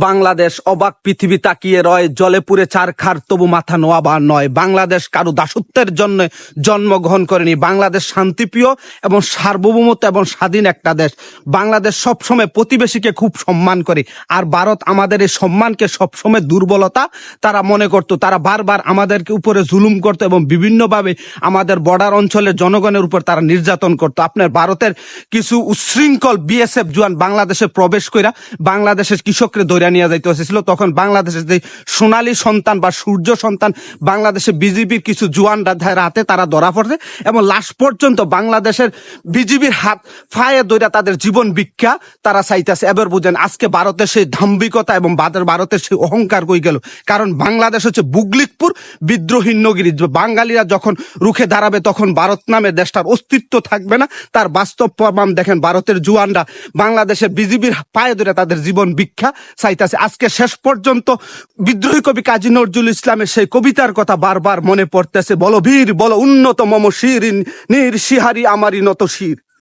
বাংলাদেশ অবাক পৃথিবী তাকিয়ে রয়, জলে পুড়ে চারখার তবু মাথা নোয়াবার নয়। বাংলাদেশ কারো দাসত্বের জন্য জন্মগ্রহণ করেনি। বাংলাদেশ শান্তিপ্রিয় এবং সার্বভৌমত্ব এবং স্বাধীন একটা দেশ। বাংলাদেশ সবসময় প্রতিবেশীকে খুব সম্মান করে, আর ভারত আমাদের এই সম্মানকে সবসময় দুর্বলতা তারা মনে করত। তারা বারবার আমাদেরকে উপরে জুলুম করত এবং বিভিন্নভাবে আমাদের বর্ডার অঞ্চলের জনগণের উপর তারা নির্যাতন করত। আপনার ভারতের কিছু উচ্ছৃঙ্খল বিএসএফ জওয়ান বাংলাদেশে প্রবেশ কইরা বাংলাদেশের কৃষকরে ধরে নিয়ে যাইতে হয়েছিল। তখন বাংলাদেশের যে সোনালী সন্তান বা সূর্য সন্তান বাংলাদেশে বিজিবির কিছু জওয়ানরা হাতে তারা ধরা পড়ছে এবং লাস্ট পর্যন্ত বাংলাদেশের বিজিবির হাত ফায়ে ধরে তাদের জীবন ভিক্ষা তারা চাইতেছে। এবার বুঝেন আজকে ভারতের সেই ধাম্বিকতা এবং ভারতের সেই অহংকার কই গেল। কারণ বাংলাদেশ হচ্ছে বুগলিকপুর বিদ্রোহী নগরী। বাঙালিরা যখন রুখে দাঁড়াবে তখন ভারত নামে দেশটার অস্তিত্ব থাকবে না। তার বাস্তব প্রমাণ দেখেন, ভারতের জওয়ানরা বাংলাদেশের বিজিবির পায়ে ধরে তাদের জীবন ভিক্ষা চাইতেছে। আজকে শেষ পর্যন্ত বিদ্রোহী কবি কাজী নজরুল ইসলামের সেই কবিতার কথা বারবার মনে পড়তেছে, বলো বীর বলো উন্নত মম শির নির শিহারি আমারই নত শির।